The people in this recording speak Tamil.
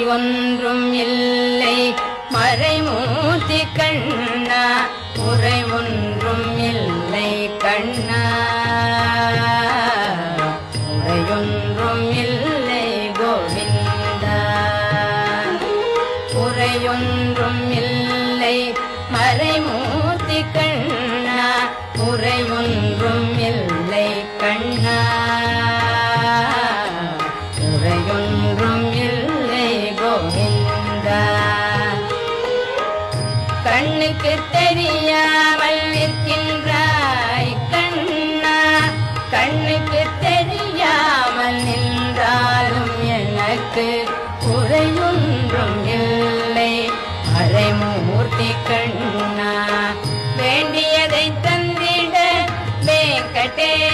ஒன்றும் இல்லை மறைமூர்த்தி கண்ணா குறை ஒன்றும் இல்லை கண்ணா குறையொன்றும் இல்லை கோவிந்தா குறையொன்றும் இல்லை மறைமூர்த்தி கண்ணா குறை ஒன்றும் இல்லை கண்ணா குறையொன்றும் இல்லை கோவிந்தா கண்ணுக்கு தெரியாமல் நிற்கின்றாய் கண்ணா கண்ணுக்கு